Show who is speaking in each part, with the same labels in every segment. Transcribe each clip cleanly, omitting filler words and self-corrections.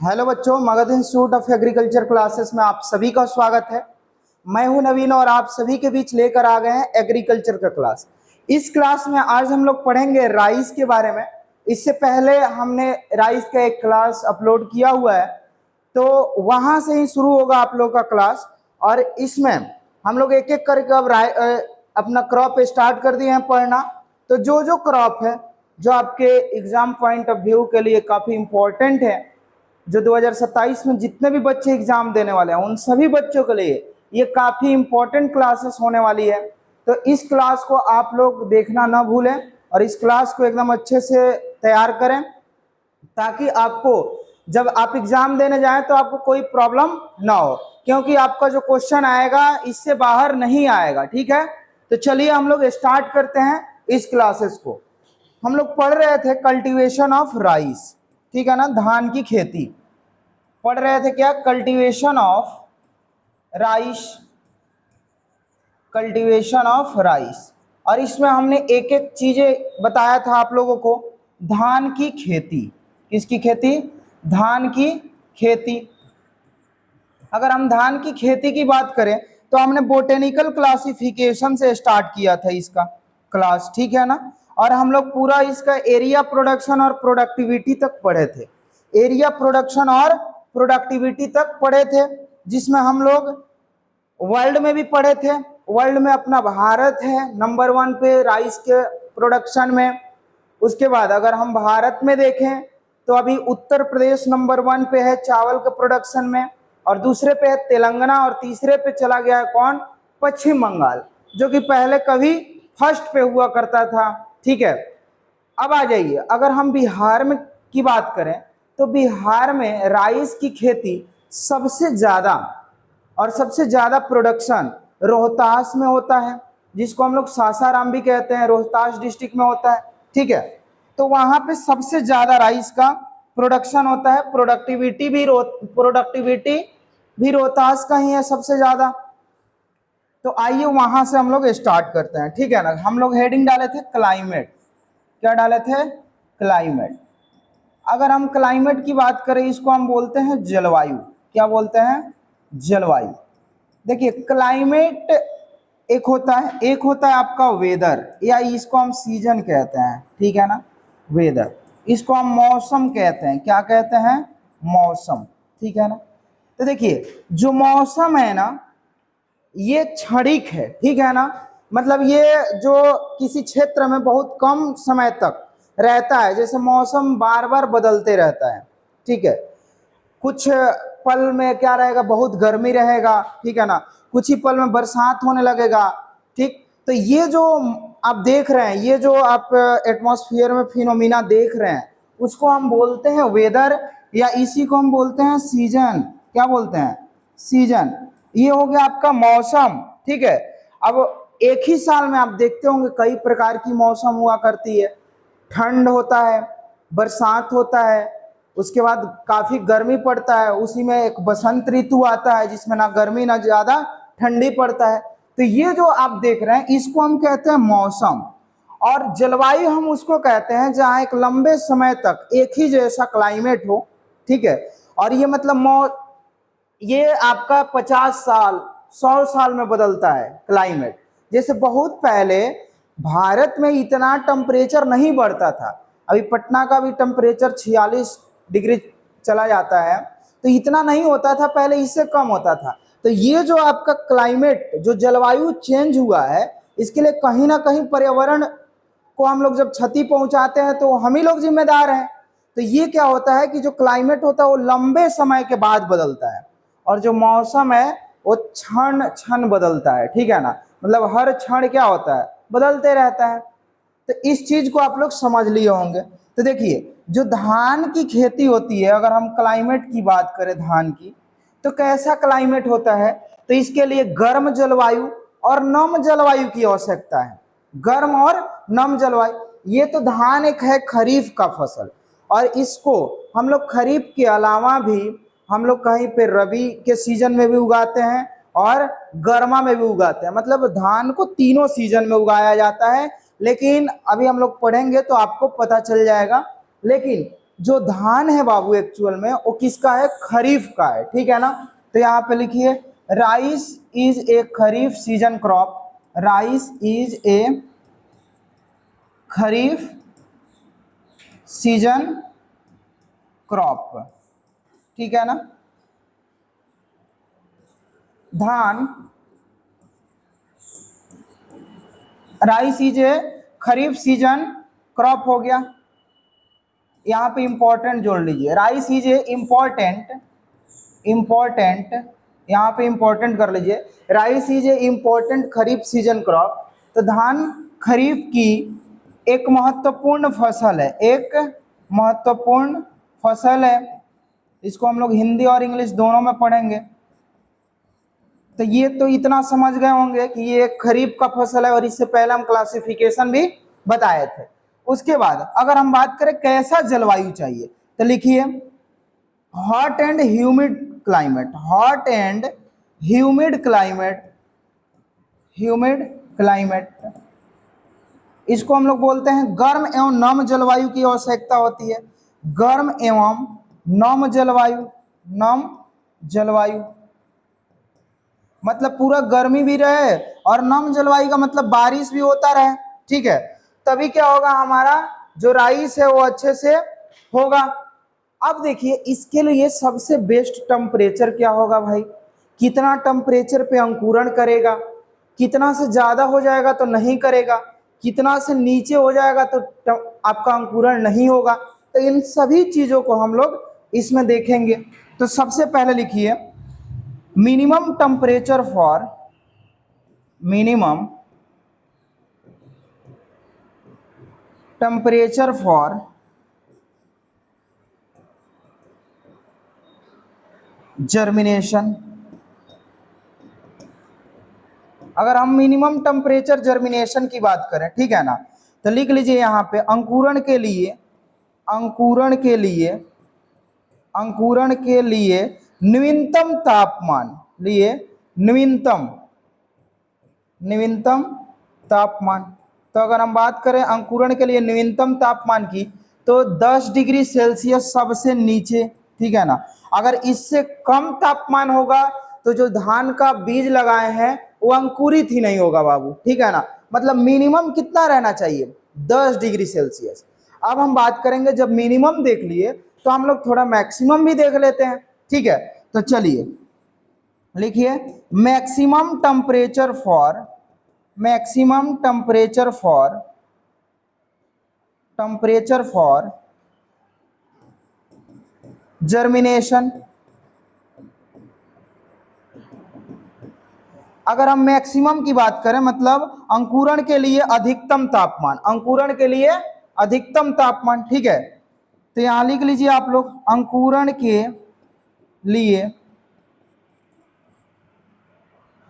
Speaker 1: Hello बच्चों, Magadh institute of agriculture classes में आप सभी का स्वागत है। मैं हूं नवीन और आप सभी के बीच लेकर आ गए हैं एग्रीकल्चर का क्लास। इस क्लास में आज हम लोग पढ़ेंगे राइस के बारे में। इससे पहले हमने राइस का एक क्लास अपलोड किया हुआ है, तो वहां से ही शुरू होगा आप लोग का क्लास। और इसमें हम लोग एक एक करके अब अपना क्रॉप स्टार्ट कर दिए हैं पढ़ना। तो जो जो क्रॉप है जो आपके एग्जाम पॉइंट ऑफ व्यू के लिए काफ़ी इंपॉर्टेंट है, जो 2027 में जितने भी बच्चे एग्जाम देने वाले हैं उन सभी बच्चों के लिए ये काफ़ी इंपॉर्टेंट क्लासेस होने वाली है। तो इस क्लास को आप लोग देखना ना भूलें और इस क्लास को एकदम अच्छे से तैयार करें, ताकि आपको जब आप एग्जाम देने जाएं तो आपको कोई प्रॉब्लम ना हो, क्योंकि आपका जो क्वेश्चन आएगा इससे बाहर नहीं आएगा। ठीक है, तो चलिए हम लोग स्टार्ट करते हैं इस क्लासेस को। हम लोग पढ़ रहे थे कल्टीवेशन ऑफ राइस, ठीक है ना, धान की खेती पढ़ रहे थे। क्या? Cultivation of rice, cultivation of rice. और इसमें हमने एक एक चीजें बताया था आप लोगों को। धान की खेती, किसकी खेती? धान की खेती। अगर हम धान की खेती की बात करें तो हमने बोटेनिकल क्लासिफिकेशन से स्टार्ट किया था इसका क्लास, ठीक है ना। और हम लोग पूरा इसका एरिया प्रोडक्शन और प्रोडक्टिविटी तक पढ़े थे। एरिया प्रोडक्शन और प्रोडक्टिविटी तक पढ़े थे, जिसमें हम लोग वर्ल्ड में भी पढ़े थे। वर्ल्ड में अपना भारत है नंबर 1 पे राइस के प्रोडक्शन में। उसके बाद अगर हम भारत में देखें तो अभी उत्तर प्रदेश नंबर 1 पे है चावल के प्रोडक्शन में, और दूसरे पे है तेलंगाना, और तीसरे पे चला गया है कौन? पश्चिम बंगाल, जो कि पहले कभी फर्स्ट पे हुआ करता था। ठीक है, अब आ जाइए, अगर हम बिहार में की बात करें तो बिहार में राइस की खेती सबसे ज़्यादा और सबसे ज़्यादा प्रोडक्शन रोहतास में होता है, जिसको हम लोग सासाराम भी कहते हैं, रोहतास डिस्ट्रिक्ट में होता है। ठीक है, तो वहाँ पे सबसे ज़्यादा राइस का प्रोडक्शन होता है। प्रोडक्टिविटी भी रोहतास का ही है सबसे ज़्यादा। तो आइए वहाँ से हम लोग स्टार्ट करते हैं, ठीक है ना। हम लोग हेडिंग डाले थे क्लाइमेट। क्या डाले थे? क्लाइमेट। अगर हम क्लाइमेट की बात करें, इसको हम बोलते हैं जलवायु। क्या बोलते हैं? जलवायु। देखिए, क्लाइमेट एक होता है आपका वेदर, या इसको हम सीजन कहते हैं, ठीक है ना, वेदर। इसको हम मौसम कहते हैं। क्या कहते हैं? मौसम, ठीक है ना। तो देखिए, जो मौसम है ना ये क्षणिक है, ठीक है ना। मतलब ये जो किसी क्षेत्र में बहुत कम समय तक रहता है, जैसे मौसम बार बार बदलते रहता है, ठीक है। कुछ पल में क्या रहेगा? बहुत गर्मी रहेगा, ठीक है ना। कुछ ही पल में बरसात होने लगेगा, ठीक। तो ये जो आप देख रहे हैं, ये जो आप एटमॉस्फेयर में फिनोमिना देख रहे हैं, उसको हम बोलते हैं वेदर, या इसी को हम बोलते हैं सीजन। क्या बोलते हैं? सीजन। ये हो गया आपका मौसम, ठीक है। अब एक ही साल में आप देखते होंगे कई प्रकार की मौसम हुआ करती है। ठंड होता है, बरसात होता है, उसके बाद काफी गर्मी पड़ता है, उसी में एक बसंत ऋतु आता है जिसमें ना गर्मी ना ज्यादा ठंडी पड़ता है। तो ये जो आप देख रहे हैं इसको हम कहते हैं मौसम। और जलवायु हम उसको कहते हैं जहाँ एक लंबे समय तक एक ही जैसा क्लाइमेट हो, ठीक है। और ये मतलब ये आपका 50 साल 100 साल में बदलता है क्लाइमेट। जैसे बहुत पहले भारत में इतना टेम्परेचर नहीं बढ़ता था, अभी पटना का भी टेम्परेचर 46 डिग्री चला जाता है, तो इतना नहीं होता था पहले, इससे कम होता था। तो ये जो आपका क्लाइमेट, जो जलवायु चेंज हुआ है, इसके लिए कहीं ना कहीं पर्यावरण को हम लोग जब क्षति पहुंचाते हैं तो हम ही लोग जिम्मेदार हैं। तो ये क्या होता है कि जो क्लाइमेट होता है वो लंबे समय के बाद बदलता है, और जो मौसम है वो क्षण क्षण बदलता है, ठीक है ना। मतलब हर क्षण क्या होता है? बदलते रहता है। तो इस चीज को आप लोग समझ लिए होंगे। तो देखिए, जो धान की खेती होती है, अगर हम क्लाइमेट की बात करें धान की, तो कैसा क्लाइमेट होता है? तो इसके लिए गर्म जलवायु और नम जलवायु की आवश्यकता है। गर्म और नम जलवायु। ये तो धान एक है खरीफ का फसल, और इसको हम लोग खरीफ के अलावा भी हम लोग कहीं पे रबी के सीजन में भी उगाते हैं और गर्मा में भी उगाते हैं। मतलब धान को तीनों सीजन में उगाया जाता है, लेकिन अभी हम लोग पढ़ेंगे तो आपको पता चल जाएगा। लेकिन जो धान है बाबू एक्चुअल में वो किसका है, खरीफ का है, ठीक है ना। तो यहाँ पे लिखिए rice is a kharif season crop, rice is a kharif season crop, ठीक है ना। धान, rice is a kharif season crop हो गया। यहाँ पे इंपॉर्टेंट जोड़ लीजिए, rice is a important, important, यहाँ पे इंपॉर्टेंट कर लीजिए, rice is a important kharif season crop. तो धान खरीफ की एक महत्वपूर्ण फसल है, एक महत्वपूर्ण फसल है। इसको हम लोग हिंदी और इंग्लिश दोनों में पढ़ेंगे। तो ये तो इतना समझ गए होंगे कि ये खरीफ का फसल है और इससे पहले हम क्लासिफिकेशन भी बताए थे। उसके बाद अगर हम बात करें कैसा जलवायु चाहिए, तो लिखिए hot and humid climate, hot and humid climate, humid climate. इसको हम लोग बोलते हैं गर्म एवं नम जलवायु की आवश्यकता होती है, गर्म एवं नम जलवायु, नम जलवायु मतलब पूरा गर्मी भी रहे और नम जलवायु का मतलब बारिश भी होता रहे, ठीक है। तभी क्या होगा, हमारा जो राइस है वो अच्छे से होगा। अब देखिए इसके लिए सबसे बेस्ट टेम्परेचर क्या होगा भाई, कितना टेम्परेचर पे अंकुरण करेगा, कितना से ज्यादा हो जाएगा तो नहीं करेगा, कितना से नीचे हो जाएगा तो आपका अंकुरण नहीं होगा। तो इन सभी चीजों को हम लोग इसमें देखेंगे। तो सबसे पहले लिखिए minimum temperature for, minimum temperature for germination. अगर हम मिनिमम टेम्परेचर जर्मिनेशन की बात करें, ठीक है ना, तो लिख लीजिए यहाँ पे अंकुरण के लिए, अंकुरण के लिए, अंकुरण के लिए न्यूनतम तापमान, लिए न्यूनतम, न्यूनतम तापमान। तो अगर हम बात करें अंकुरण के लिए न्यूनतम तापमान की, तो 10 डिग्री सेल्सियस सबसे नीचे, ठीक है ना। अगर इससे कम तापमान होगा तो जो धान का बीज लगाए हैं वो अंकुरित ही नहीं होगा बाबू, ठीक है ना। मतलब मिनिमम कितना रहना चाहिए, 10 डिग्री सेल्सियस। अब हम बात करेंगे, जब मिनिमम देख लिए तो हम लोग थोड़ा मैक्सिमम भी देख लेते हैं, ठीक है। तो चलिए लिखिए maximum temperature for, maximum temperature for, temperature for germination. अगर हम मैक्सिमम की बात करें मतलब अंकुरण के लिए अधिकतम तापमान, अंकुरण के लिए अधिकतम तापमान, ठीक है। तो यहां लिख लीजिए आप लोग अंकुरण के लिए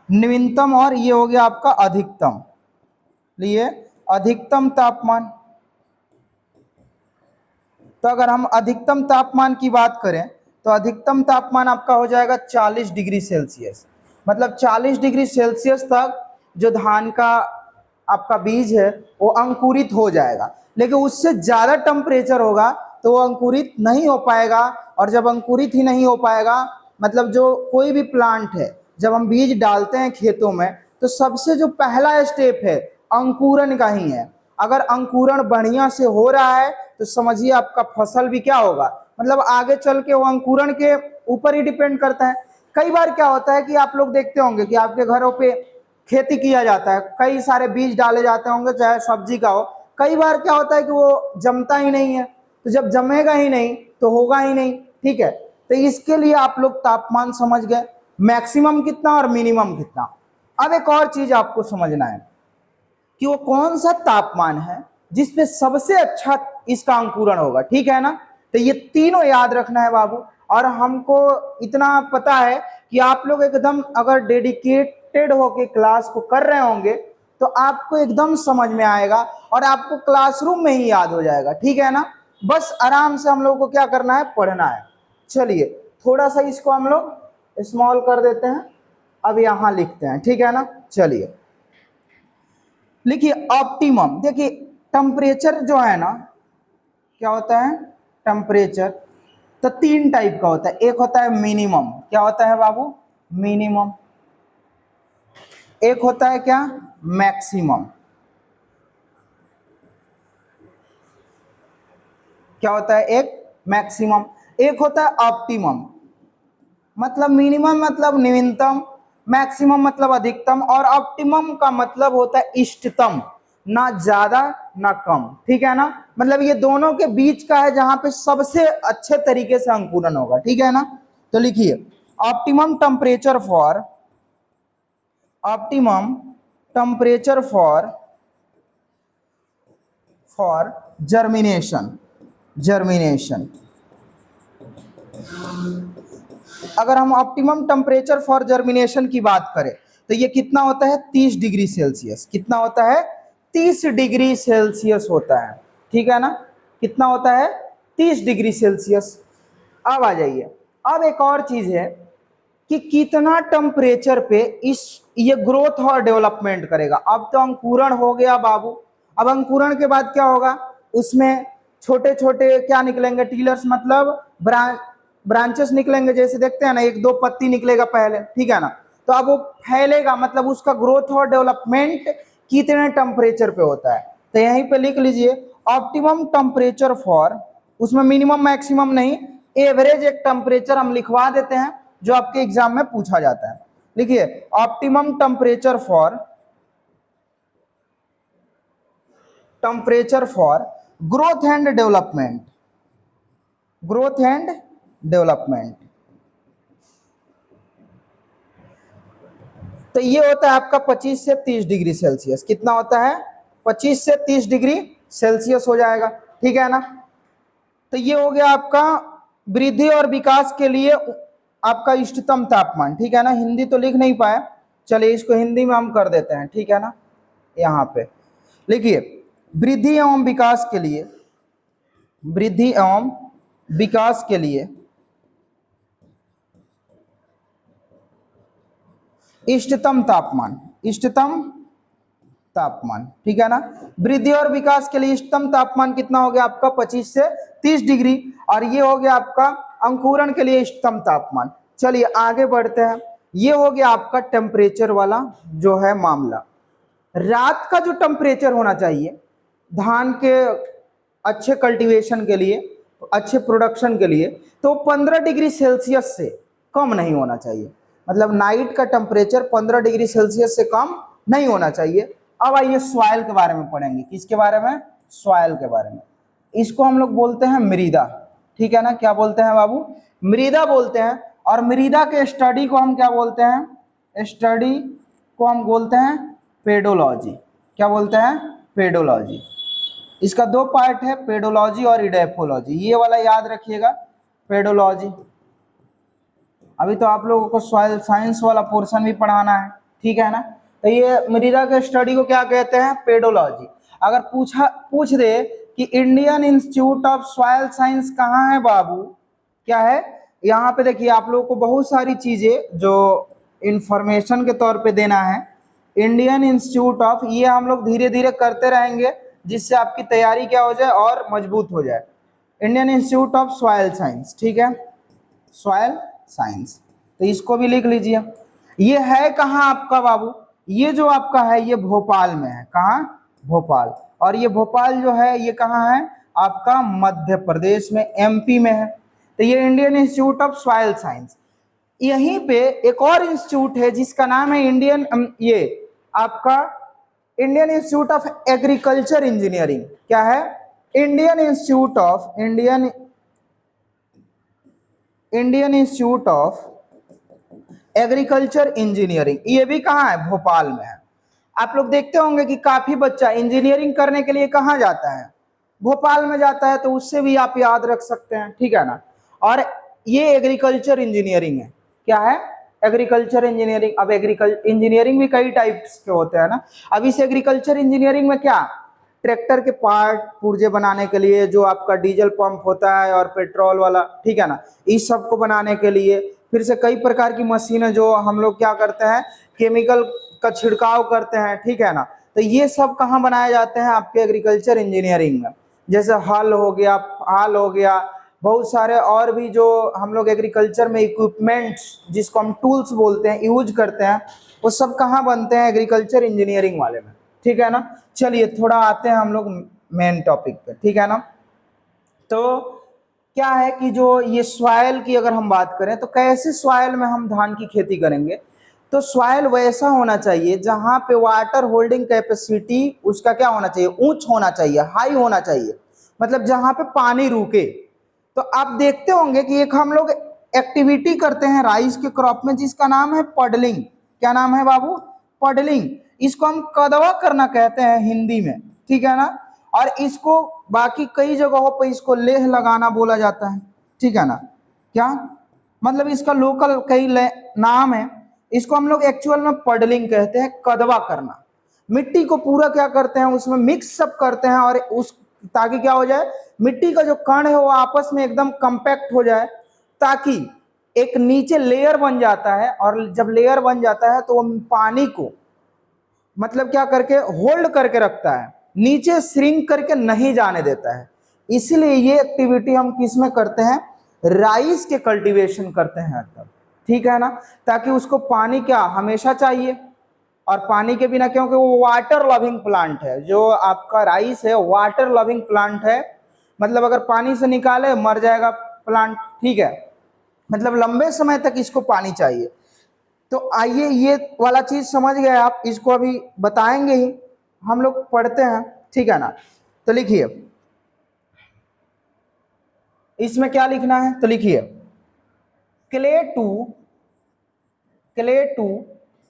Speaker 1: न्यूनतम और ये हो गया आपका अधिकतम, लिए अधिकतम तापमान। तो अगर हम अधिकतम तापमान की बात करें तो अधिकतम तापमान आपका हो जाएगा 40 डिग्री सेल्सियस। मतलब 40 डिग्री सेल्सियस तक जो धान का आपका बीज है वो अंकुरित हो जाएगा। लेकिन उससे ज़्यादा टेम्परेचर होगा तो वो अंकुरित नहीं हो पाएगा। और जब अंकुरित ही नहीं हो पाएगा मतलब जो कोई भी प्लांट है, जब हम बीज डालते हैं खेतों में तो सबसे जो पहला स्टेप है अंकुरण का ही है। अगर अंकुरण बढ़िया से हो रहा है तो समझिए आपका फसल भी क्या होगा, मतलब आगे चल के वो अंकुरण के ऊपर ही डिपेंड करता है। कई बार क्या होता है कि आप लोग देखते होंगे कि आपके घरों पे खेती किया जाता है, कई सारे बीज डाले जाते होंगे चाहे सब्जी का हो। कई बार क्या होता है कि वो जमता ही नहीं है, तो जब जमेगा ही नहीं तो होगा ही नहीं, ठीक है। तो इसके लिए आप लोग तापमान समझ गए, मैक्सिमम कितना और मिनिमम कितना। अब एक और चीज आपको समझना है कि वो कौन सा तापमान है जिसपे सबसे अच्छा इसका अंकुरण होगा, ठीक है ना। तो ये तीनों याद रखना है बाबू। और हमको इतना पता है कि आप लोग एकदम अगर डेडिकेटेड होके क्लास को कर रहे होंगे तो आपको एकदम समझ में आएगा और आपको क्लासरूम में ही याद हो जाएगा, ठीक है ना। बस आराम से हम लोग को क्या करना है, पढ़ना है। चलिए थोड़ा सा इसको हम लोग स्मॉल कर देते हैं, अब यहाँ लिखते हैं, ठीक है ना। चलिए लिखिए ऑप्टिमम। देखिए टेम्परेचर जो है ना क्या होता है, टेम्परेचर। तो तीन टाइप का होता है, एक होता है मिनिमम, क्या होता है बाबू, मिनिमम। एक होता है क्या, मैक्सिमम। क्या होता है, एक मैक्सिमम। एक होता है ऑप्टिमम, मतलब मिनिमम मतलब न्यूनतम, मैक्सिमम मतलब अधिकतम, और ऑप्टिमम का मतलब होता है इष्टतम, ना ज्यादा ना कम, ठीक है ना। मतलब ये दोनों के बीच का है, जहां पे सबसे अच्छे तरीके से अंकुरण होगा, ठीक है ना। तो लिखिए optimum temperature for, optimum temperature for germination, germination. अगर हम ऑप्टिमम टेम्परेचर फॉर जर्मिनेशन की बात करें तो ये कितना होता है, 30 डिग्री सेल्सियस। कितना होता है, 30 डिग्री सेल्सियस होता है, ठीक है ना। कितना होता है, 30 डिग्री सेल्सियस। अब आ जाइए, अब एक और चीज है कि कितना टेम्परेचर पे इस ये ग्रोथ और डेवलपमेंट करेगा। अब तो अंकुरण हो गया बाबू, अब अंकुरण के बाद क्या होगा, उसमें छोटे छोटे क्या निकलेंगे, टीलर्स मतलब ब्रांचेस निकलेंगे, जैसे देखते हैं ना, एक दो पत्ती निकलेगा पहले, ठीक है ना। तो अब वो फैलेगा, मतलब उसका ग्रोथ और डेवलपमेंट कितने टेम्परेचर पे होता है। तो यहीं पे लिख लीजिए ऑप्टिमम टेम्परेचर फॉर, उसमें मिनिमम मैक्सिमम नहीं, एवरेज एक टेम्परेचर हम लिखवा देते हैं जो आपके एग्जाम में पूछा जाता है। लिखिए optimum temperature for, temperature for growth and development, growth and development. तो ये होता है आपका 25 से 30 डिग्री सेल्सियस। कितना होता है, 25 से 30 डिग्री सेल्सियस हो जाएगा, ठीक है ना। तो ये हो गया आपका वृद्धि और विकास के लिए आपका इष्टतम तापमान, ठीक है ना। हिंदी तो लिख नहीं पाए, चलिए इसको हिंदी में हम कर देते हैं, ठीक है ना। यहाँ पे लिखिए वृद्धि एवं विकास के लिए, वृद्धि एवं विकास के लिए इष्टतम तापमान, इष्टतम तापमान, ठीक है ना। वृद्धि और विकास के लिए इष्टतम तापमान कितना हो गया आपका, 25 से 30 डिग्री, और ये हो गया आपका अंकुरण के लिए इष्टतम तापमान। चलिए आगे बढ़ते हैं, ये हो गया आपका टेम्परेचर वाला जो है मामला। रात का जो टेम्परेचर होना चाहिए धान के अच्छे कल्टीवेशन के लिए, अच्छे प्रोडक्शन के लिए, तो 15 डिग्री सेल्सियस से कम नहीं होना चाहिए। मतलब नाइट का टेम्परेचर 15 डिग्री सेल्सियस से कम नहीं होना चाहिए। अब आइए सॉइल के बारे में पढ़ेंगे, किसके बारे में, सॉइल के बारे में। इसको हम लोग बोलते हैं मृदा, ठीक है ना। क्या बोलते हैं बाबू, मृदा बोलते हैं। और मृदा के स्टडी को हम क्या बोलते हैं, स्टडी को हम बोलते हैं पेडोलॉजी। क्या बोलते हैं, पेडोलॉजी। इसका दो पार्ट है, पेडोलॉजी और इडेफोलॉजी। ये वाला याद रखिएगा, पेडोलॉजी। अभी तो आप लोगों को सॉइल साइंस वाला पोर्शन भी पढ़ाना है, ठीक है ना। तो ये मृदा के स्टडी को क्या कहते हैं, पेडोलॉजी। अगर पूछ दे कि Indian institute of soil science कहाँ है बाबू, क्या है, यहाँ पे देखिए आप लोगों को बहुत सारी चीजें जो इंफॉर्मेशन के तौर पे देना है। इंडियन इंस्टीट्यूट ऑफ, ये हम लोग धीरे धीरे करते रहेंगे जिससे आपकी तैयारी क्या हो जाए और मजबूत हो जाए। Indian institute of soil science, ठीक है, सॉइल साइंस। तो इसको भी लिख लीजिए। ये है कहाँ आपका बाबू, ये जो आपका है ये भोपाल में है। कहाँ, भोपाल। और ये भोपाल जो है ये कहाँ है आपका, मध्य प्रदेश में, एमपी में है। तो ये Indian institute of soil science. यहीं पे एक और इंस्टीट्यूट है जिसका नाम है इंडियन, ये आपका Indian institute of agriculture engineering. क्या है, Indian institute of, Indian institute of agriculture engineering. ये भी कहाँ है, भोपाल में है। आप लोग देखते होंगे कि काफी बच्चा इंजीनियरिंग करने के लिए कहाँ जाता है, भोपाल में जाता है। तो उससे भी आप याद रख सकते हैं, ठीक है ना। और ये एग्रीकल्चर इंजीनियरिंग है, क्या है, एग्रीकल्चर इंजीनियरिंग। अब एग्रीकल्चर इंजीनियरिंग भी कई टाइप्स के होते हैं ना। अब इस एग्रीकल्चर इंजीनियरिंग में क्या, ट्रैक्टर के पार्ट पुर्जे बनाने के लिए, जो आपका डीजल पंप होता है और पेट्रोल वाला, ठीक है ना, इस सब को बनाने के लिए, फिर से कई प्रकार की मशीनें जो हम लोग क्या करते हैं, केमिकल का छिड़काव करते हैं, ठीक है ना। तो ये सब कहाँ बनाए जाते हैं, आपके एग्रीकल्चर इंजीनियरिंग में। जैसे हल हो गया, हाल हो गया, बहुत सारे और भी जो हम लोग एग्रीकल्चर में इक्विपमेंट्स जिसको हम टूल्स बोलते हैं यूज करते हैं, वो सब कहाँ बनते हैं? एग्रीकल्चर इंजीनियरिंग वाले में, ठीक है ना। चलिए थोड़ा आते हैं हम लोग मेन टॉपिक पे, ठीक है ना। तो क्या है कि जो ये सॉइल की अगर हम बात करें तो कैसे सॉइल में हम धान की खेती करेंगे, तो सॉइल वैसा होना चाहिए जहां पे वाटर होल्डिंग कैपेसिटी उसका क्या होना चाहिए? ऊंच होना चाहिए, हाई होना चाहिए, मतलब जहां पे पानी रुके। तो आप देखते होंगे कि एक हम लोग एक्टिविटी करते हैं राइस के क्रॉप में जिसका नाम है पडलिंग। क्या नाम है बाबू? पडलिंग। इसको हम कदवा करना कहते हैं हिंदी में, ठीक है ना। और इसको बाकी कई जगहों पर इसको लेह लगाना बोला जाता है, ठीक है ना। क्या मतलब इसका लोकल कई नाम है। इसको हम लोग एक्चुअल में पडलिंग कहते हैं, कदवा करना। मिट्टी को पूरा क्या करते हैं उसमें मिक्स अप करते हैं, और उस ताकि क्या हो जाए, मिट्टी का जो कण है वो आपस में एकदम कंपैक्ट हो जाए, ताकि एक नीचे लेयर बन जाता है। और जब लेयर बन जाता है तो वो पानी को मतलब क्या करके होल्ड करके रखता है, नीचे श्रिंक करके नहीं जाने देता है। इसलिए ये एक्टिविटी हम किस में करते हैं? राइस के कल्टीवेशन करते हैं तब, ठीक है ना। ताकि उसको पानी क्या हमेशा चाहिए, और पानी के बिना, क्योंकि वो वाटर लविंग प्लांट है, जो आपका राइस है वाटर लविंग प्लांट है, मतलब अगर पानी से निकाले मर जाएगा प्लांट, ठीक है। मतलब लंबे समय तक इसको पानी चाहिए। तो आइए ये वाला चीज समझ गए आप, इसको अभी बताएंगे ही, हम लोग पढ़ते हैं, ठीक है ना। तो लिखिए इसमें क्या लिखना है, तो लिखिए clay to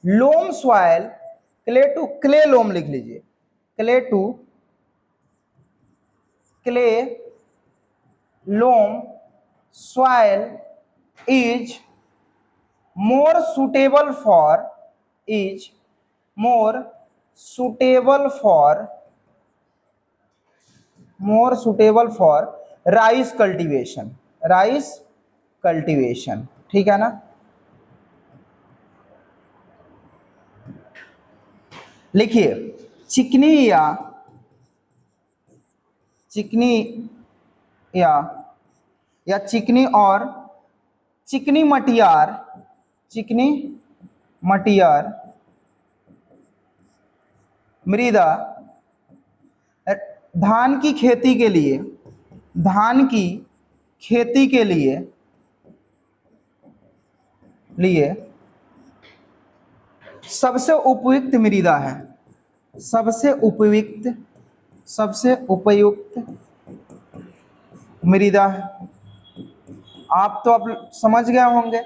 Speaker 1: loam soil, clay to clay loam लिख लीजिए, clay to clay loam soil is more suitable for is more suitable for rice cultivation, ठीक है ना। लिखिए चिकनी या चिकनी और चिकनी मटियार मृदा धान की खेती के लिए सबसे उपयुक्त मृदा है, सबसे उपयुक्त मृदा है। आप तो अब समझ गए होंगे।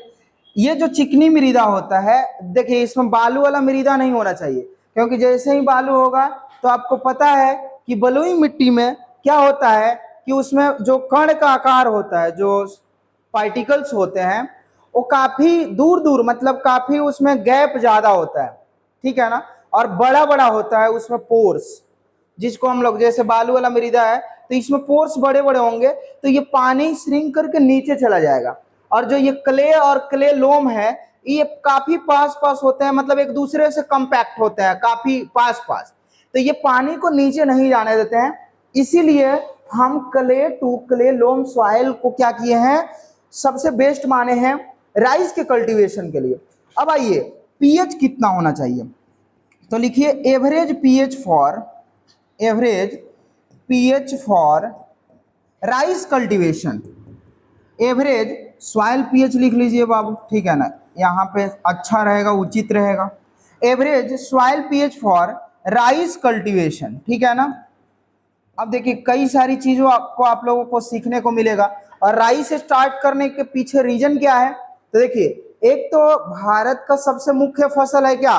Speaker 1: ये जो चिकनी मृदा होता है, देखिए इसमें बालू वाला मृदा नहीं होना चाहिए, क्योंकि जैसे ही बालू होगा तो आपको पता है कि बलुई मिट्टी में क्या होता है कि उसमें जो कण का आकार होता है, जो पार्टिकल्स होते हैं, वो काफी दूर दूर, मतलब काफी उसमें गैप ज्यादा होता है, ठीक है ना। और बड़ा बड़ा होता है उसमें पोर्स, जिसको हम लोग, जैसे बालू वाला मृदा है तो इसमें पोर्स बड़े बड़े होंगे, तो ये पानी श्रिंक करके नीचे चला जाएगा। और जो ये क्ले और क्ले लोम है, ये काफी पास पास होते हैं, मतलब एक दूसरे से कंपैक्ट होते हैं, काफी पास पास, तो ये पानी को नीचे नहीं जाने देते हैं। इसीलिए हम clay to clay loam soil को क्या किए हैं, सबसे बेस्ट माने हैं राइस के कल्टीवेशन के लिए। अब आइए पीएच कितना होना चाहिए, तो लिखिए average pH for rice cultivation, average soil pH लिख लीजिए बाबू, ठीक है ना, यहाँ पे अच्छा रहेगा, उचित रहेगा। Average soil pH for rice cultivation, ठीक है ना। अब देखिए कई सारी चीजों आपको आप लोगों को सीखने को मिलेगा, और राइस स्टार्ट करने के पीछे रीजन क्या है, तो देखिए एक तो भारत का सबसे मुख्य फसल है क्या,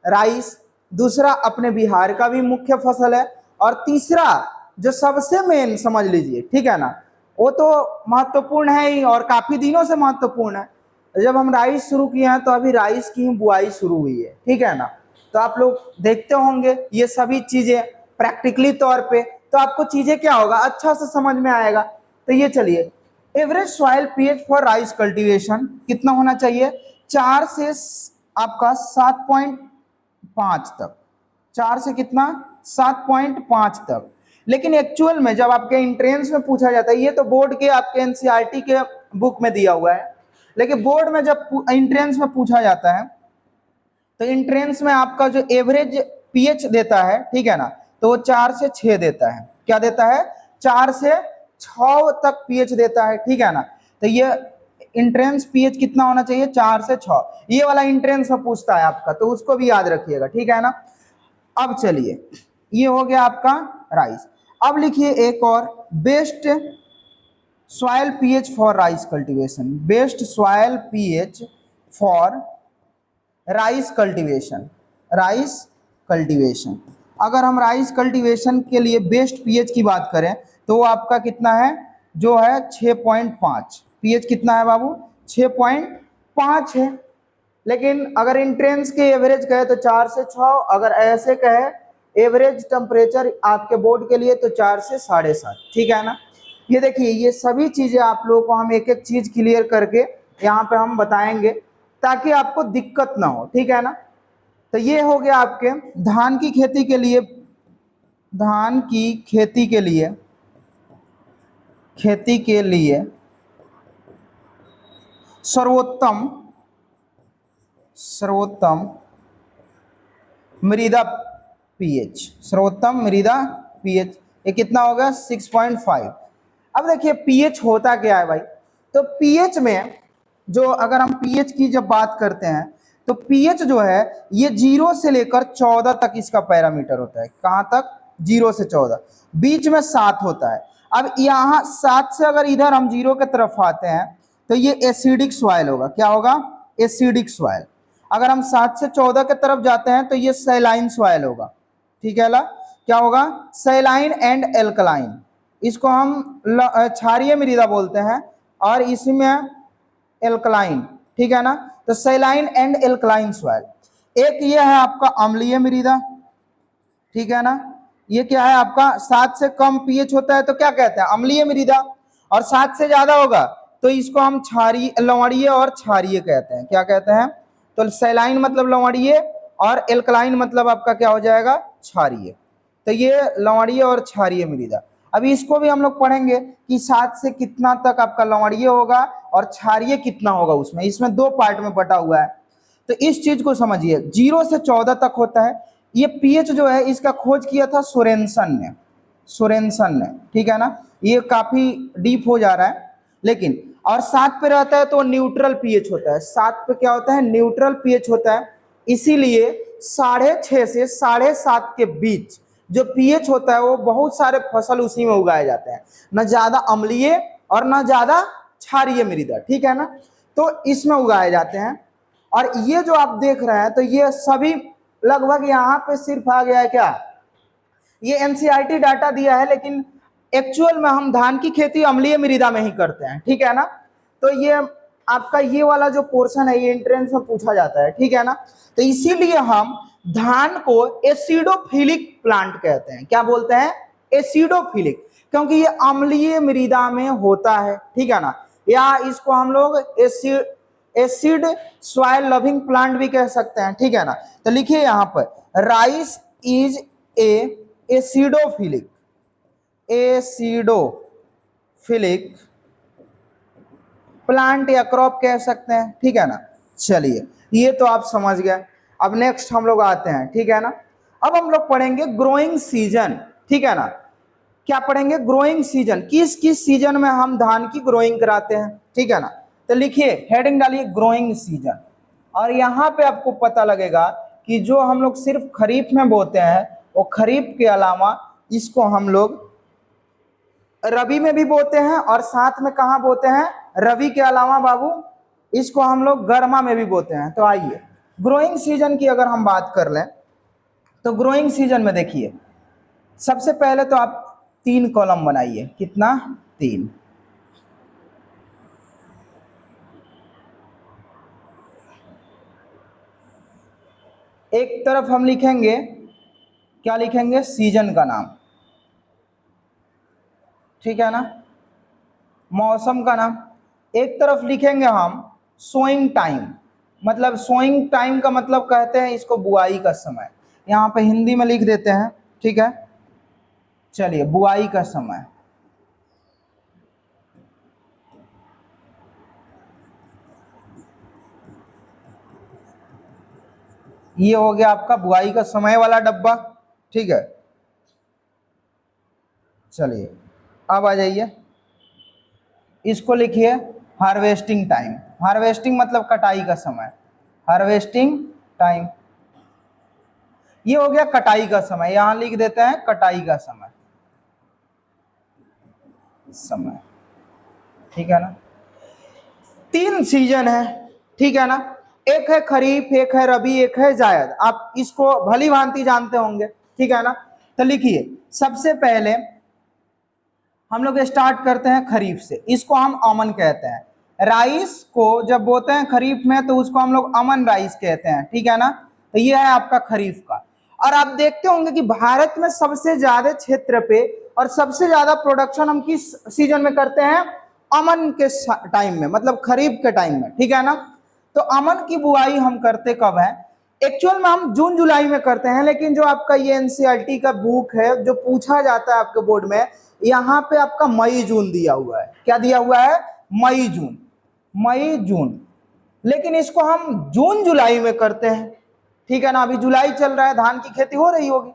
Speaker 1: राइस। दूसरा अपने बिहार का भी मुख्य फसल है, और तीसरा जो सबसे मेन समझ लीजिए, ठीक है ना, वो तो महत्वपूर्ण है ही और काफी दिनों से महत्वपूर्ण है। जब हम राइस शुरू किए हैं तो अभी राइस की ही बुआई शुरू हुई है, ठीक है ना। तो आप लोग देखते होंगे ये सभी चीजें प्रैक्टिकली तौर पे, तो आपको चीजें क्या होगा, अच्छा से समझ में आएगा। तो ये चलिए average soil pH for rice cultivation कितना होना चाहिए, 4 से आपका 7.5 तक, 4 से कितना 7.5 तक। लेकिन एक्चुअल में जब आपके इंट्रेंस में पूछा जाता है, ये तो बोर्ड के आपके एनसीईआरटी के बुक में दिया हुआ है, लेकिन बोर्ड में जब इंट्रेंस में पूछा जाता है तो इंट्रेंस में आपका जो एवरेज पीएच देता है, ठीक है ना, तो वो 4 से 6 देता है। क्या देता है? 4 से 6 तक पीएच देता है, ठीक है ना। तो ये इंट्रेंस पीएच कितना होना चाहिए? 4 से 6। ये वाला इंट्रेंस में पूछता है आपका, तो उसको भी याद रखिएगा, ठीक है ना। अब चलिए, ये हो गया आपका राइस। अब लिखिए एक और, best soil pH for rice cultivation. Best soil pH for rice cultivation. Rice cultivation, अगर हम राइस कल्टीवेशन के लिए बेस्ट पीएच की बात करें तो वो आपका कितना है? जो है 6.5। पीएच कितना है बाबू? 6.5 है। लेकिन अगर इंट्रेंस के एवरेज कहे तो 4 से 6, अगर ऐसे कहे एवरेज टेम्परेचर आपके बोर्ड के लिए तो 4 से 7.5, ठीक है ना। ये देखिए, ये सभी चीजें आप लोगों को हम एक एक चीज क्लियर करके यहाँ पे हम बताएंगे ताकि आपको दिक्कत ना हो, ठीक है ना। तो ये हो गया आपके धान की खेती के लिए, धान की खेती के लिए, खेती के लिए सर्वोत्तम सर्वोत्तम मृदा पीएच। सर्वोत्तम मृदा पीएच ये कितना होगा? 6.5। अब देखिए पीएच होता क्या है भाई? तो पीएच में जो, अगर हम पीएच की जब बात करते हैं तो पीएच जो है ये 0 से लेकर 14 तक इसका पैरामीटर होता है। कहाँ तक? 0 से 14, बीच में 7 होता है। अब यहाँ 7 से अगर इधर हम 0 की तरफ आते हैं तो ये एसिडिक सॉइल होगा। क्या होगा? Acidic soil. अगर हम 7 से 14 की तरफ जाते हैं तो ये सैलाइन सॉइल होगा, ठीक है ला। क्या होगा? Saline and alkaline. इसको हम क्षारीय मृदा बोलते हैं और इसमें एल्कलाइन, ठीक है ना। तो सैलाइन एंड एल्कलाइन सॉइल। एक ये है आपका अम्लीय मृदा, ठीक है ना। ये क्या है आपका? 7 से कम पीएच होता है तो क्या कहते हैं? अम्लीय मृदा। और 7 से ज्यादा होगा तो इसको हम क्षारीय, लवणीय और क्षारीय कहते हैं। क्या कहते हैं? तो सैलाइन मतलब लवणीय और एल्कलाइन मतलब आपका क्या हो जाएगा? क्षारीय। तो ये लवणीय और क्षारीय मृदा। अभी इसको भी हम लोग पढ़ेंगे कि 7 से कितना तक आपका लवणीय होगा और क्षारीय कितना होगा। उसमें इसमें 2 पार्ट में बटा हुआ है, तो इस चीज को समझिए। 0 से 14 तक होता है। ये पीएच जो है इसका खोज किया था सोरेनसन ने, सोरेनसन ने, ठीक है ना। ये काफी डीप हो जा रहा है, लेकिन और 7 पे रहता है तो न्यूट्रल पीएच होता है। 7 पे क्या होता है? न्यूट्रल पीएच होता है। इसीलिए 6.5 से 7.5 के बीच जो पीएच होता है वो बहुत सारे फसल उसी में उगाए जाते हैं, न ज्यादा अम्लीय और न ज्यादा क्षारीय मृदा, ठीक है ना। तो इसमें उगाए जाते हैं। और ये जो आप देख रहे हैं तो ये सभी लगभग यहाँ पे सिर्फ आ गया है क्या? ये एनसीईआरटी डाटा दिया है, लेकिन एक्चुअल में हम धान की खेती अम्लीय मृदा में ही करते हैं, ठीक है ना। तो ये आपका ये वाला जो पोर्शन है ये एंट्रेंस में पूछा जाता है, ठीक है ना। तो इसीलिए हम धान को एसिडोफिलिक प्लांट कहते हैं। क्या बोलते हैं? एसिडोफिलिक, क्योंकि ये अम्लीय मृदा में होता है, ठीक है ना। या इसको हम लोग एसिड सॉइल लविंग प्लांट भी कह सकते हैं, ठीक है ना। तो लिखिए यहाँ पर, rice is a acidophilic, acidophilic plant या क्रॉप कह सकते हैं, ठीक है ना। चलिए, ये तो आप समझ गए। अब नेक्स्ट हम लोग आते हैं, ठीक है ना। अब हम लोग पढ़ेंगे ग्रोइंग सीजन, ठीक है ना। क्या पढ़ेंगे? Growing season. किस किस सीजन में हम धान की ग्रोइंग कराते हैं, ठीक है ना। तो लिखिए, हेडिंग डालिए ग्रोइंग सीजन। और यहाँ पे आपको पता लगेगा कि जो हम लोग सिर्फ खरीफ में बोते हैं वो खरीफ के अलावा इसको हम लोग रबी में भी बोते हैं, और साथ में कहाँ बोते हैं? रबी के अलावा बाबू इसको हम लोग गर्मा में भी बोते हैं। तो आइए ग्रोइंग सीजन की अगर हम बात कर लें तो ग्रोइंग सीजन में देखिए, सबसे पहले तो आप 3 कॉलम बनाइए। कितना? 3। एक तरफ हम लिखेंगे, क्या लिखेंगे? सीजन का नाम, ठीक है ना, मौसम का नाम। एक तरफ लिखेंगे हम सोइंग टाइम, मतलब सोइंग टाइम का मतलब कहते हैं इसको बुआई का समय। यहाँ पे हिंदी में लिख देते हैं, ठीक है। चलिए बुआई का समय, ये हो गया आपका बुआई का समय वाला डब्बा, ठीक है। चलिए अब आ जाइए, इसको लिखिए हार्वेस्टिंग टाइम। हार्वेस्टिंग मतलब कटाई का समय, हार्वेस्टिंग टाइम। ये हो गया कटाई का समय, यहां लिख देते हैं कटाई का समय, समय, ठीक है ना। तीन सीजन है, ठीक है ना, एक है खरीफ, एक है रबी, एक है जायद। आप इसको भली भांति जानते होंगे, ठीक है ना। तो लिखिए सबसे पहले हम लोग स्टार्ट करते हैं खरीफ से, इसको हम अमन कहते हैं। राइस को जब बोते हैं खरीफ में तो उसको हम लोग अमन राइस कहते हैं, ठीक है ना। तो ये है आपका खरीफ का। और आप देखते होंगे कि भारत में सबसे ज्यादा क्षेत्र पे और सबसे ज्यादा प्रोडक्शन हम किस सीजन में करते हैं, अमन के टाइम में, मतलब खरीफ के टाइम में, ठीक है ना। तो अमन की बुआई हम करते कब है, एक्चुअल में हम जून जुलाई में करते हैं, लेकिन जो आपका ये एनसीईआरटी का बुक है जो पूछा जाता है आपके बोर्ड में, यहाँ पे आपका मई जून दिया हुआ है। क्या दिया हुआ है, मई जून, मई जून। लेकिन इसको हम जून जुलाई में करते हैं, ठीक है ना। अभी जुलाई चल रहा है, धान की खेती हो रही होगी,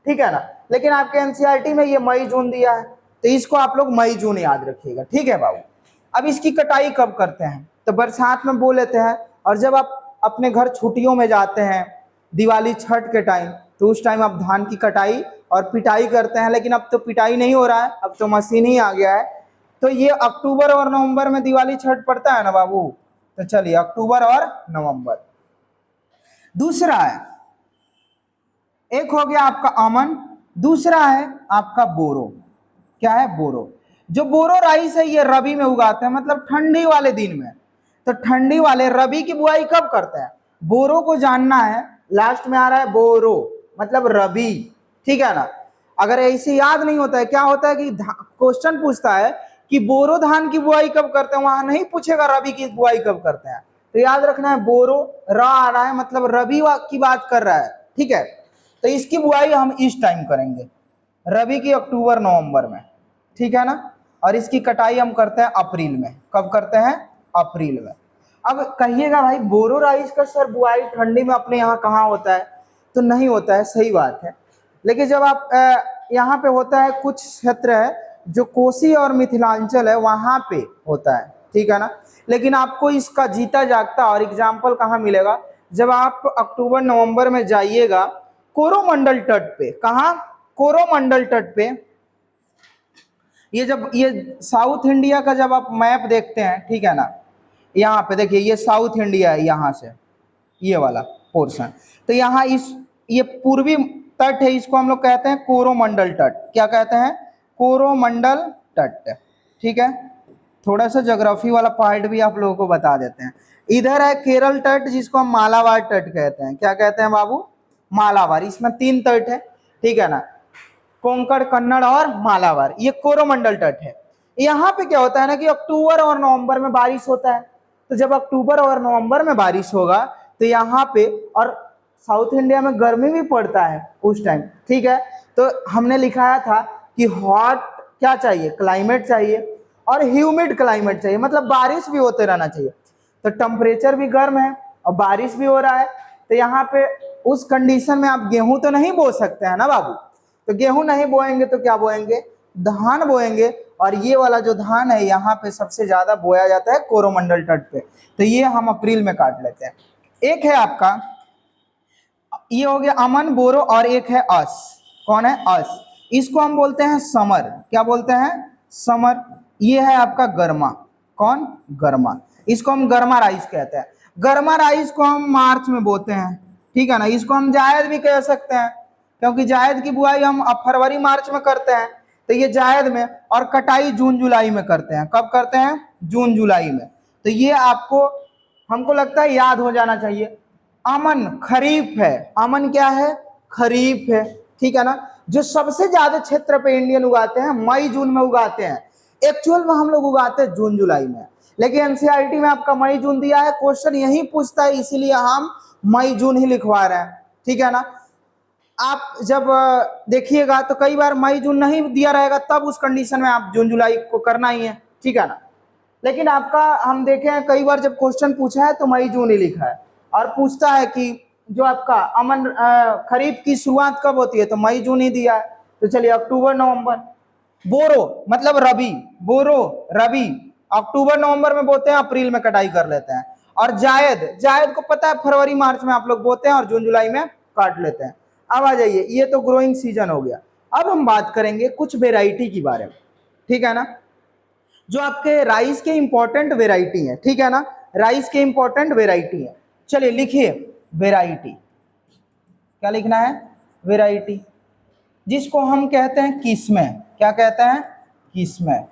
Speaker 1: ठीक है ना, लेकिन आपके एनसीईआरटी में ये मई जून दिया है, तो इसको आप लोग मई जून याद रखिएगा, ठीक है बाबू। अब इसकी कटाई कब करते हैं, तो बरसात में बो लेते हैं, और जब आप अपने घर छुट्टियों में जाते हैं दिवाली छठ के टाइम, तो उस टाइम आप धान की कटाई और पिटाई करते हैं। लेकिन अब तो पिटाई नहीं हो रहा है, अब तो मशीन ही आ गया है। तो ये अक्टूबर और नवंबर में दिवाली छठ पड़ता है ना बाबू, तो चलिए अक्टूबर और नवंबर। दूसरा है, एक हो गया आपका अमन, दूसरा है आपका बोरो। क्या है, बोरो। जो बोरो राइस है ये रबी में उगाते हैं, मतलब ठंडी वाले दिन में। तो ठंडी वाले रबी की बुआई कब करते हैं, बोरो को जानना है, लास्ट में आ रहा है बोरो मतलब रबी, ठीक है ना। अगर ऐसे याद नहीं होता है, क्या होता है कि क्वेश्चन पूछता है कि बोरो धान की बुआई कब करते हैं, वहां नहीं पूछेगा रबी की बुआई कब करते हैं। तो याद रखना है बोरो रा आ रहा है, मतलब रबी की बात कर रहा है, ठीक है। तो इसकी बुआई हम इस टाइम करेंगे, रबी की अक्टूबर नवंबर में, ठीक है ना। और इसकी कटाई हम करते हैं अप्रैल में। कब करते हैं, अप्रैल में। अब कहिएगा भाई बोरो राइस का सर बुआई ठंडी में अपने यहाँ कहाँ होता है, तो नहीं होता है, सही बात है। लेकिन जब आप यहाँ पे होता है, कुछ क्षेत्र है जो कोसी और मिथिलांचल है वहां पे होता है, ठीक है ना। लेकिन आपको इसका जीता जागता और एग्जाम्पल कहाँ मिलेगा, जब आप अक्टूबर नवंबर में जाइएगा कोरोमंडल तट पे। कहाँ, कोरोमंडल तट पे। ये जब ये साउथ इंडिया का जब आप मैप देखते हैं, ठीक है ना, यहाँ पे देखिए ये साउथ इंडिया है, यहाँ से ये वाला पोर्शन। तो यहाँ इस ये पूर्वी तट है, इसको हम लोग कहते हैं कोरोमंडल तट। क्या कहते हैं, कोरोमंडल तट, ठीक है। थोड़ा सा ज्योग्राफी वाला पार्ट भी आप लोगों को बता देते हैं। इधर है केरल तट, जिसको हम मालाबार तट कहते हैं। क्या कहते हैं बाबू, मालाबार। इसमें तीन तट है, ठीक है ना, कोंकण, कन्नड़ और मालाबार। ये कोरोमंडल तट है। यहाँ पे क्या होता है ना कि अक्टूबर और नवंबर में बारिश होता है। तो जब अक्टूबर और नवंबर में बारिश होगा तो यहाँ पे, और साउथ इंडिया में गर्मी भी पड़ता है उस टाइम, ठीक है। तो हमने लिखाया था कि हॉट क्या चाहिए, क्लाइमेट चाहिए, और ह्यूमिड क्लाइमेट चाहिए, मतलब बारिश भी होते रहना चाहिए। तो टेम्परेचर भी गर्म है और बारिश भी हो रहा है। तो यहाँ पे उस कंडीशन में आप गेहूं तो नहीं बो सकते हैं ना बाबू। तो गेहूं नहीं बोएंगे तो क्या बोएंगे, धान बोएंगे। और ये वाला जो धान है यहाँ पे सबसे ज्यादा बोया जाता है कोरोमंडल तट पे। तो ये हम अप्रैल में काट लेते हैं। एक है आपका, ये हो गया अमन, बोरो, और एक है अस। कौन है, अस। इसको हम बोलते हैं समर। क्या बोलते हैं, समर। ये है आपका गर्मा। कौन, गर्मा। इसको हम गर्मा राइस कहते हैं। गर्मा राइस को हम मार्च में बोते हैं, ठीक है ना। इसको हम जायद भी कह सकते हैं, क्योंकि जायद की बुआई हम फरवरी मार्च में करते हैं। तो ये जायद में, और कटाई जून जुलाई में करते हैं। कब करते हैं, जून जुलाई में। तो ये आपको, हमको लगता है याद हो जाना चाहिए। अमन खरीफ है, अमन क्या है, खरीफ है, ठीक है ना। जो सबसे ज्यादा क्षेत्र पे इंडियन उगाते हैं मई जून में उगाते हैं। एक्चुअल में हम लोग उगाते हैं जून जुलाई में, लेकिन एनसीईआरटी में आपका मई जून दिया है, क्वेश्चन यही पूछता है, इसीलिए हम मई जून ही लिखवा रहे हैं, ठीक है ना। आप जब देखिएगा तो कई बार मई जून नहीं दिया रहेगा, तब उस कंडीशन में आप जून जुलाई को करना ही है, ठीक है ना। लेकिन आपका हम देखे हैं कई बार जब क्वेश्चन पूछा है तो मई जून ही लिखा है, और पूछता है कि जो आपका खरीफ की शुरुआत कब होती है, तो मई जून ही दिया है। तो चलिए अक्टूबर नवंबर। बोरो मतलब रबी, बोरो रबी अक्टूबर नवंबर में बोते हैं, अप्रैल में कटाई कर लेते हैं। और जायद, जायद को पता है फरवरी मार्च में आप लोग बोते हैं और जून जुलाई में काट लेते हैं। अब आ जाइए, ये तो ग्रोइंग सीजन हो गया। अब हम बात करेंगे कुछ वेराइटी के बारे में, ठीक है ना, जो आपके राइस के इंपॉर्टेंट वेराइटी है, ठीक है ना, राइस के इंपॉर्टेंट वेराइटी है। चलिए लिखिए वेराइटी, क्या लिखना है, वेराइटी, जिसको हम कहते हैं किस्में। क्या कहते हैं, किस्में।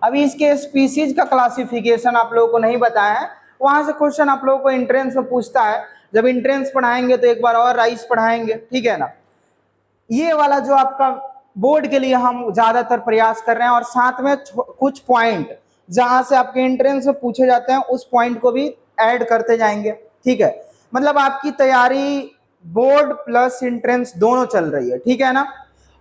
Speaker 1: अभी इसके स्पीसीज का क्लासिफिकेशन आप लोगों को नहीं बताया है, वहां से क्वेश्चन आप लोगों को एंट्रेंस में पूछता है। जब एंट्रेंस पढ़ाएंगे तो एक बार और राइस पढ़ाएंगे, ठीक है ना। ये वाला जो आपका बोर्ड के लिए हम ज्यादातर प्रयास कर रहे हैं, और साथ में कुछ पॉइंट जहां से आपके एंट्रेंस में पूछे जाते हैं उस पॉइंट को भी ऐड करते जाएंगे, ठीक है। मतलब आपकी तैयारी बोर्ड प्लस एंट्रेंस दोनों चल रही है, ठीक है ना।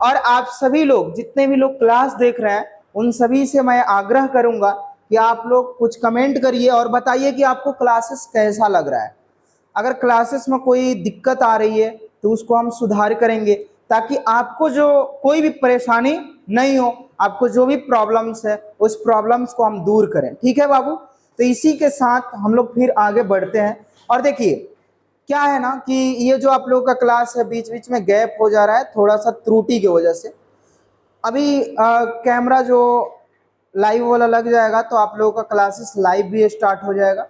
Speaker 1: और आप सभी लोग जितने भी लोग क्लास देख रहे हैं उन सभी से मैं आग्रह करूंगा कि आप लोग कुछ कमेंट करिए और बताइए कि आपको क्लासेस कैसा लग रहा है। अगर क्लासेस में कोई दिक्कत आ रही है तो उसको हम सुधार करेंगे, ताकि आपको जो कोई भी परेशानी नहीं हो, आपको जो भी प्रॉब्लम्स है उस प्रॉब्लम्स को हम दूर करें, ठीक है बाबू। तो इसी के साथ हम लोग फिर आगे बढ़ते हैं। और देखिए क्या है ना कि ये जो आप लोगों का क्लास है बीच बीच में गैप हो जा रहा है थोड़ा सा त्रुटि की वजह से। अभी कैमरा जो लाइव वाला लग जाएगा तो आप लोगों का क्लासेस लाइव भी स्टार्ट हो जाएगा।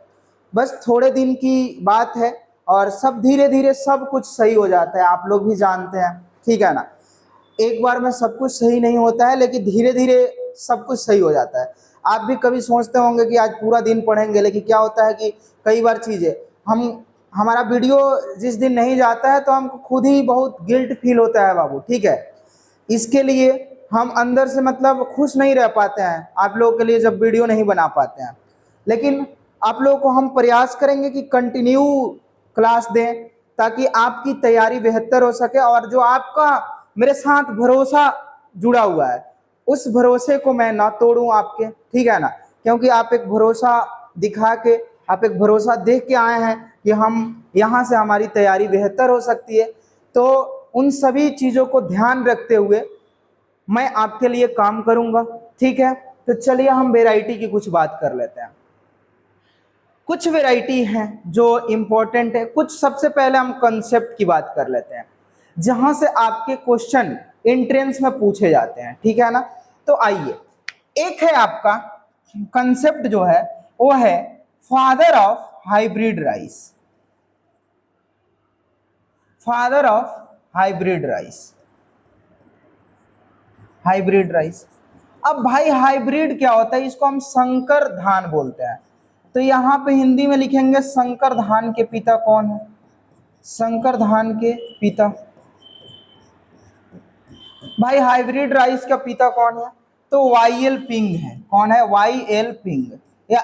Speaker 1: बस थोड़े दिन की बात है, और सब धीरे धीरे सब कुछ सही हो जाता है, आप लोग भी जानते हैं, ठीक है ना। एक बार में सब कुछ सही नहीं होता है, लेकिन धीरे धीरे सब कुछ सही हो जाता है। आप भी कभी सोचते होंगे कि आज पूरा दिन पढ़ेंगे, लेकिन क्या होता है कि कई बार चीज़ें हम हमारा वीडियो जिस दिन नहीं जाता है तो हमको खुद ही बहुत गिल्ट फील होता है बाबू, ठीक है। इसके लिए हम अंदर से मतलब खुश नहीं रह पाते हैं आप लोगों के लिए जब वीडियो नहीं बना पाते हैं। लेकिन आप लोगों को हम प्रयास करेंगे कि कंटिन्यू क्लास दें, ताकि आपकी तैयारी बेहतर हो सके, और जो आपका मेरे साथ भरोसा जुड़ा हुआ है उस भरोसे को मैं ना तोड़ूं आपके, ठीक है ना। क्योंकि आप एक भरोसा दिखा के, आप एक भरोसा देख के आए हैं कि हम यहाँ से हमारी तैयारी बेहतर हो सकती है। तो उन सभी चीज़ों को ध्यान रखते हुए मैं आपके लिए काम करूंगा, ठीक है। तो चलिए हम वैरायटी की कुछ बात कर लेते हैं। कुछ वैरायटी हैं जो इंपॉर्टेंट है, कुछ सबसे पहले हम कंसेप्ट की बात कर लेते हैं, जहां से आपके क्वेश्चन एंट्रेंस में पूछे जाते हैं, ठीक है ना। तो आइए, एक है आपका कंसेप्ट जो है वो है father of hybrid rice, father of hybrid rice, hybrid rice. अब भाई हाइब्रिड क्या होता है, इसको हम संकर धान बोलते हैं। तो यहाँ पे हिंदी में लिखेंगे संकर धान के पिता कौन है, संकर धान के पिता। भाई हाइब्रिड राइस का पिता कौन है, तो वाई एल पिंग है। कौन है, वाई एल पिंग, या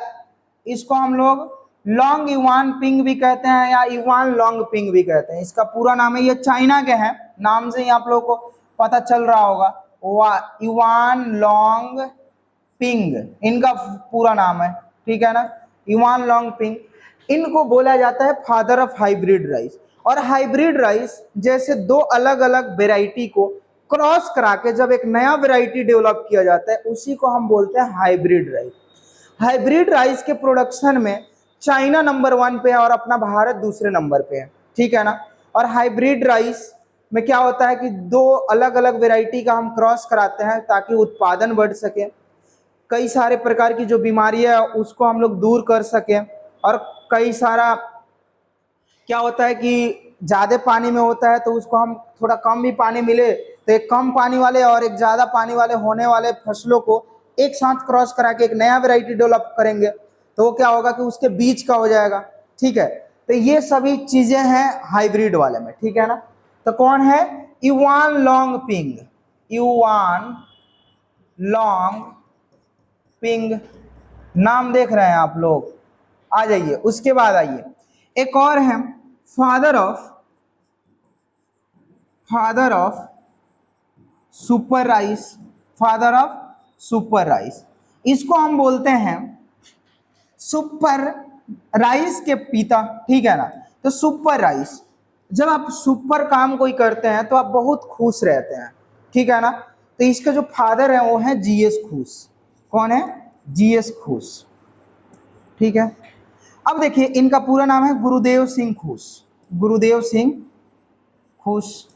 Speaker 1: इसको हम लोग लॉन्ग इवान पिंग भी कहते हैं या इवान लॉन्ग पिंग भी कहते हैं। इसका पूरा नाम है, ये चाइना के हैं, नाम से ही आप लोगों को पता चल रहा होगा, इवान लॉन्ग पिंग इनका पूरा नाम है, ठीक है ना, इवान लॉन्ग पिंग। इनको बोला जाता है फादर ऑफ हाइब्रिड राइस। और हाइब्रिड राइस जैसे दो अलग अलग वेराइटी को क्रॉस करा के जब एक नया वेराइटी डेवलप किया जाता है उसी को हम बोलते हैं हाइब्रिड राइस। हाइब्रिड राइस के प्रोडक्शन में चाइना नंबर 1 पे है और अपना भारत दूसरे नंबर पे है, ठीक है ना। और हाइब्रिड राइस में क्या होता है कि दो अलग अलग वेराइटी का हम क्रॉस कराते हैं ताकि उत्पादन बढ़ सके, कई सारे प्रकार की जो बीमारियां है उसको हम लोग दूर कर सकें, और कई सारा क्या होता है कि ज़्यादा पानी में होता है तो उसको हम थोड़ा कम भी पानी मिले तो एक कम पानी वाले और एक ज़्यादा पानी वाले होने वाले फसलों को एक साथ क्रॉस करा के एक नया वैरायटी डेवलप करेंगे तो वो क्या होगा कि उसके बीज का हो जाएगा, ठीक है। तो ये सभी चीज़ें हैं हाइब्रिड वाले में, ठीक है ना। तो कौन है, Ivan long ping, Ivan long ping, नाम देख रहे हैं आप लोग, आ जाइए। उसके बाद आइए एक और है father of father of super rice, father of super rice, इसको हम बोलते हैं सुपर राइस के पिता, ठीक है ना। तो सुपर राइस, जब आप सुपर काम कोई करते हैं तो आप बहुत खुश रहते हैं, ठीक है ना। तो इसके जो फादर है वो है जीएस खुश। कौन है? जीएस खुश, ठीक है। अब देखिए इनका पूरा नाम है गुरुदेव सिंह खुश, गुरुदेव सिंह खुश,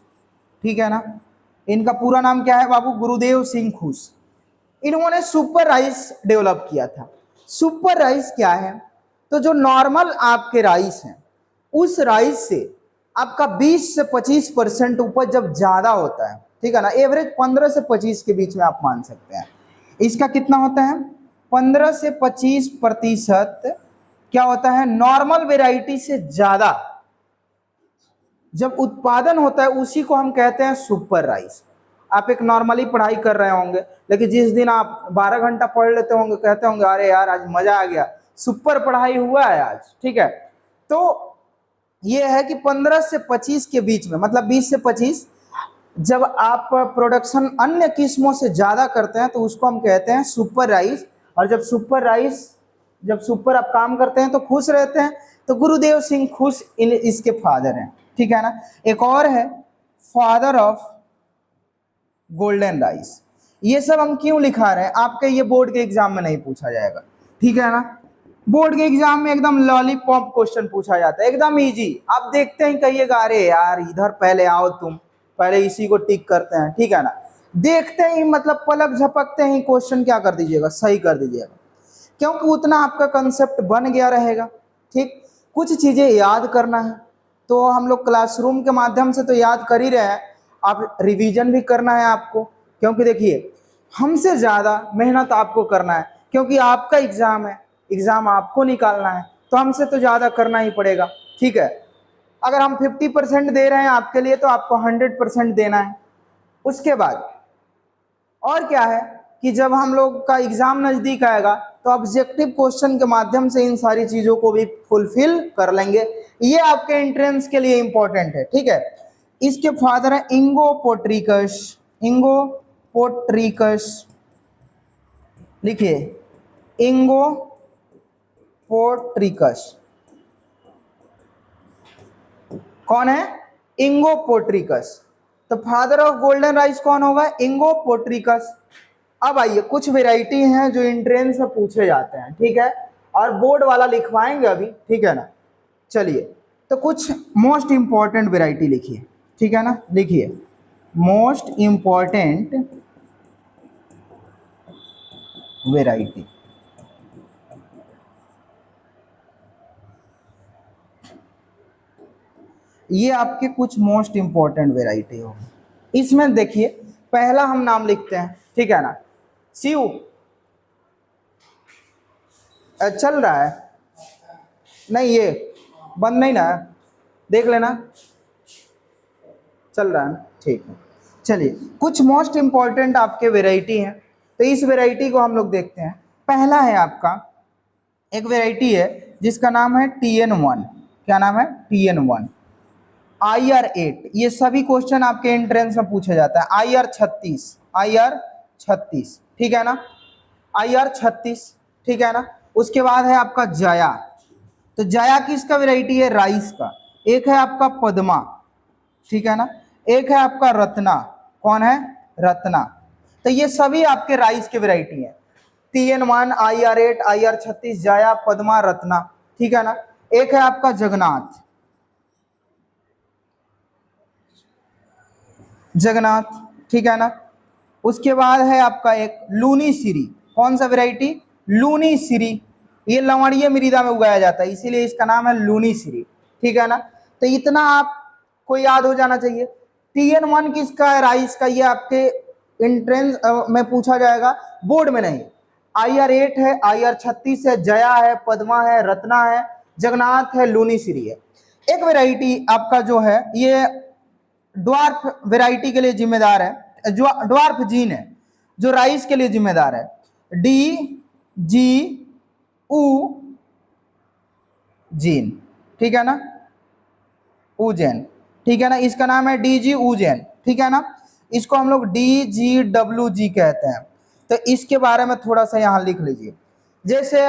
Speaker 1: ठीक है ना। इनका पूरा नाम क्या है बाबू? गुरुदेव सिंह खुश। इन्होंने सुपर राइस डेवलप किया था। सुपर राइस क्या है? तो जो नॉर्मल आपके राइस हैं उस राइस से आपका 20 से 25% उपज जब ज्यादा होता है, ठीक है ना, एवरेज 15 से 25 के बीच में आप मान सकते हैं। इसका कितना होता है? 15 से 25% क्या होता है? नॉर्मल वेराइटी से ज्यादा जब उत्पादन होता है उसी को हम कहते हैं सुपर राइस। आप एक नॉर्मली पढ़ाई कर रहे होंगे, लेकिन जिस दिन आप 12 घंटा पढ़ लेते होंगे कहते होंगे अरे यार आज मजा आ गया, सुपर पढ़ाई हुआ है आज, ठीक है। तो ये है कि 15 से 25 के बीच में, मतलब 20 से 25, जब आप प्रोडक्शन अन्य किस्मों से ज्यादा करते हैं तो उसको हम कहते हैं सुपर राइस। और जब सुपर राइस, जब सुपर आप काम करते हैं तो खुश रहते हैं, तो गुरुदेव सिंह खुश इन इसके फादर हैं, ठीक है ना। एक और है फादर ऑफ गोल्डन राइस। ये सब हम क्यों लिखा रहे हैं? आपके ये बोर्ड के एग्जाम में नहीं पूछा जाएगा, ठीक है ना। बोर्ड के एग्जाम में एकदम लॉलीपॉप क्वेश्चन पूछा जाता है, एकदम इजी। आप देखते ही कहिएगा अरे यार इधर पहले आओ, तुम पहले इसी को टिक करते हैं, ठीक है ना। देखते ही मतलब पलक झपकते ही क्वेश्चन क्या कर दीजिएगा? सही कर दीजिएगा, क्योंकि उतना आपका कंसेप्ट बन गया रहेगा, ठीक। कुछ चीजें याद करना है तो हम लोग क्लासरूम के माध्यम से तो याद कर ही रहे हैं, आप रिवीजन भी करना है आपको, क्योंकि देखिए हमसे ज्यादा मेहनत आपको करना है, क्योंकि आपका एग्जाम है, एग्जाम आपको निकालना है, तो हमसे तो ज्यादा करना ही पड़ेगा, ठीक है। अगर हम 50% दे रहे हैं आपके लिए तो आपको 100% देना है। उसके बाद और क्या है कि जब हम लोग का एग्जाम नजदीक आएगा तो ऑब्जेक्टिव क्वेश्चन के माध्यम से इन सारी चीजों को भी फुलफिल कर लेंगे। ये आपके एंट्रेंस के लिए इंपॉर्टेंट है, ठीक है। इसके फादर है इंगो पोट्रिकस, इंगो पोट्रिकस, लिखिए इंगो पोट्रिकस। कौन है? इंगो पोट्रिकस। तो फादर ऑफ गोल्डन राइस कौन होगा? इंगो पोट्रिकस। अब आइए कुछ वेराइटी हैं जो एंट्रेंस में पूछे जाते हैं, ठीक है, और बोर्ड वाला लिखवाएंगे अभी, ठीक है ना। चलिए तो कुछ मोस्ट इंपॉर्टेंट वेराइटी लिखिए, ठीक है ना। लिखिए मोस्ट इंपॉर्टेंट वेराइटी। ये आपके कुछ मोस्ट इंपॉर्टेंट वेराइटी होगी। इसमें देखिए पहला हम नाम लिखते हैं, ठीक है ना। सीयू चल रहा है? नहीं ये बंद नहीं ना, देख लेना, चल रहा है ना, ठीक है। चलिए कुछ मोस्ट इंपॉर्टेंट आपके वेराइटी हैं, तो इस वेराइटी को हम लोग देखते हैं। पहला है आपका एक वेराइटी है जिसका नाम है TN1। क्या नाम है? TN1। IR8, ये सभी क्वेश्चन आपके एंट्रेंस में पूछा जाता है। IR36, IR36, ठीक है ना, IR36, ठीक है ना। उसके बाद है आपका जया। तो जया किसका वेराइटी है? राइस का। एक है आपका पद्मा, ठीक है ना। एक है आपका रत्ना। कौन है? रत्ना। तो ये सभी आपके राइस के वेराइटी है। TN1, IR8, IR36, Jaya, Padma, Ratna, ठीक है ना। एक है आपका जगन्नाथ, जगन्नाथ, ठीक है ना। उसके बाद है आपका एक लूनी सिरी। कौन सा वेराइटी? लूनी सिरी। ये लवणीय मृदा में उगाया जाता है इसीलिए इसका नाम है लूनी सिरी, ठीक है ना। तो इतना आपको याद हो जाना चाहिए। TN1 किसका है? राइस का। ये आपके एंट्रेंस में पूछा जाएगा, बोर्ड में नहीं। IR8 है, IR36 है, जया है, पद्मा है, रत्ना है, जगन्नाथ है, लूनी सिरी है। एक वेराइटी आपका जो है ये ड्वार्फ वेराइटी के लिए जिम्मेदार है, जो ड्वार्फ जीन है जो राइस के लिए जिम्मेदार है। DGU जीन, ठीक है ना, उजेन, ठीक है ना, इसका नाम है डीजी ऊजेन, ठीक है ना, इसको हम लोग DGWG कहते हैं। तो इसके बारे में थोड़ा सा यहाँ लिख लीजिए। जैसे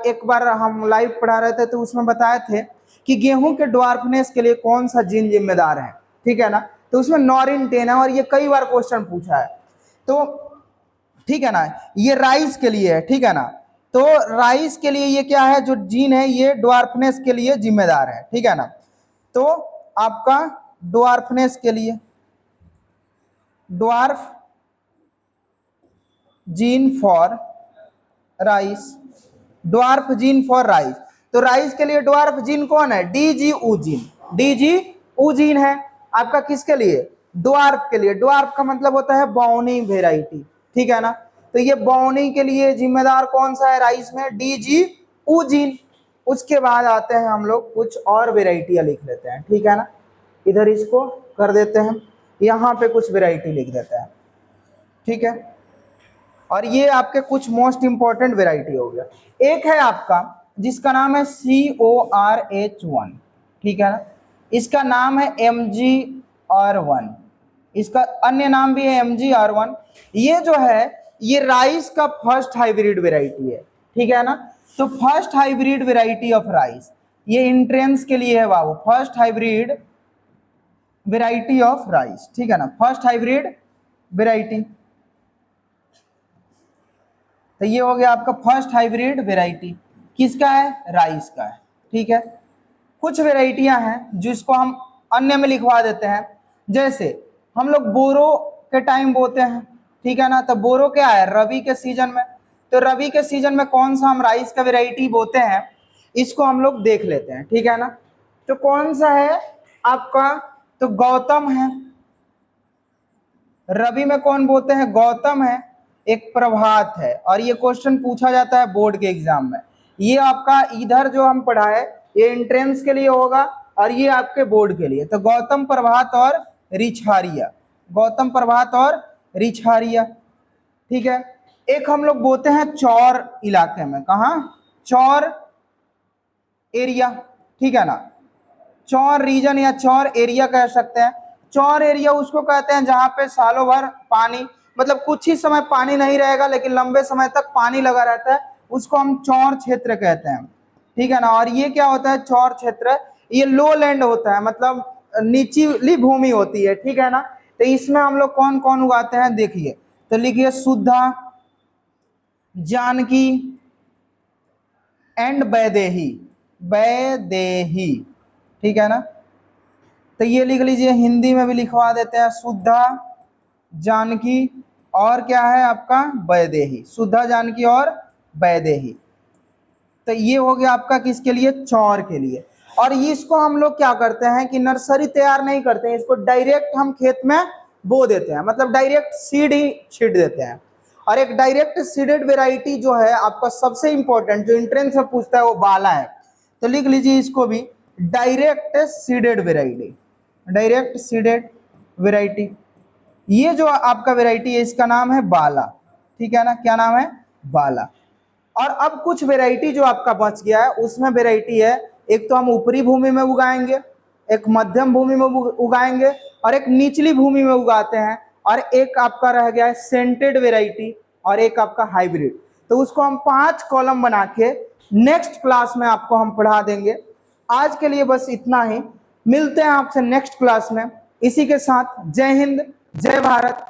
Speaker 1: एक बार हम लाइव पढ़ा रहे थे तो उसमें बताए थे कि गेहूं के ड्वार्फनेस के लिए कौन सा जीन जिम्मेदार है, ठीक है ना, तो उसमें नॉरिन 10 है और ये कई बार क्वेश्चन पूछा है। तो ठीक है ना, ये राइस के लिए है, ठीक है ना, तो राइस के लिए ये क्या है, जो जीन है ये ड्वार्फनेस के लिए जिम्मेदार है, ठीक है ना। तो आपका ड्वार्फनेस के लिए dwarf gene for rice, dwarf gene for rice, तो राइस के लिए ड्वार्फ जीन कौन है, DGU जीन है आपका। किसके लिए, ड्वार्फ के लिए। ड्वार्फ का मतलब होता है बाउनी वेराइटी, ठीक है ना, तो ये बाउनी के लिए जिम्मेदार कौन सा है राइस में, DGU जीन। उसके बाद आते हैं हम लोग कुछ और वेराइटियां लिख लेते हैं, ठीक है ना, इधर इसको कर देते हैं, यहाँ पे कुछ वेराइटी लिख देते हैं, ठीक है। और ये आपके कुछ मोस्ट इंपॉर्टेंट वेराइटी हो गया। एक है आपका जिसका नाम है CORH1, ठीक है ना, इसका नाम है MGR1, इसका अन्य नाम भी है MGR1। ये जो है ये राइस का फर्स्ट हाइब्रिड वेराइटी है, ठीक है ना, तो first hybrid variety of rice, ये एंट्रेंस के लिए है बाबू, first hybrid variety of rice, ठीक है ना, फर्स्ट हाइब्रिड वेराइटी। तो ये हो गया आपका फर्स्ट हाइब्रिड वेराइटी, किसका है, राइस का है, ठीक है। कुछ वेराइटियां हैं जिसको हम अन्य में लिखवा देते हैं, जैसे हम लोग बोरो के टाइम बोते हैं, ठीक है ना, तो बोरो क्या है, रबी के सीजन में। तो रबी के सीजन में कौन सा हम राइस का वेराइटी बोते हैं, इसको हम लोग देख लेते हैं, ठीक है ना। तो कौन सा है आपका, तो गौतम है, रबी में कौन बोते हैं, गौतम है, एक प्रभात है, और ये क्वेश्चन पूछा जाता है बोर्ड के एग्जाम में। ये आपका इधर जो हम पढ़ाए ये एंट्रेंस के लिए होगा और ये आपके बोर्ड के लिए। तो गौतम, प्रभात और रिछारिया, गौतम, प्रभात और रिछारिया, ठीक है। एक हम लोग बोते हैं चौर इलाके में, कहाँ, चौर एरिया, ठीक है ना, चौर रीजन या चौर एरिया कह सकते हैं। चौर एरिया उसको कहते हैं जहां पे सालों भर पानी, मतलब कुछ ही समय पानी नहीं रहेगा लेकिन लंबे समय तक पानी लगा रहता है, उसको हम चौर क्षेत्र कहते हैं, ठीक है ना। और ये क्या होता है, चौर क्षेत्र, ये लो लैंड होता है, मतलब निचली भूमि होती है, ठीक है ना। तो इसमें हम लोग कौन कौन उगाते हैं देखिए, तो लिखिए शुद्धा, जानकी एंड वैदेही, वैदेही, ठीक है ना। तो ये लिख लीजिए, हिंदी में भी लिखवा देते हैं, शुद्धा, जानकी और क्या है आपका, वैदेही, शुद्धा, जानकी और वैदेही। तो ये हो गया आपका किसके लिए, चौर के लिए। और इसको हम लोग क्या करते हैं कि नर्सरी तैयार नहीं करते हैं, इसको डायरेक्ट हम खेत में बो देते हैं, मतलब डायरेक्ट सीड ही छीट देते हैं। और एक डायरेक्ट सीडेड वेराइटी जो है आपका सबसे इंपॉर्टेंट, जो एंट्रेंस में पूछता है, वो बाला है। तो लिख लीजिए इसको भी, direct seeded variety, direct seeded variety. ये जो आपका वेराइटी है इसका नाम है बाला, ठीक है ना, क्या नाम है, बाला। और अब कुछ वेराइटी जो आपका बच गया है उसमें वेराइटी है, एक तो हम ऊपरी भूमि में उगाएंगे, एक मध्यम भूमि में उगाएंगे और एक निचली भूमि में उगाते हैं, और एक आपका रह गया है सेंटेड वेराइटी और एक आपका हाइब्रिड। तो उसको हम 5 कॉलम बना के नेक्स्ट क्लास में आपको हम पढ़ा देंगे। आज के लिए बस इतना ही, मिलते हैं आपसे नेक्स्ट क्लास में। इसी के साथ जय हिंद, जय भारत,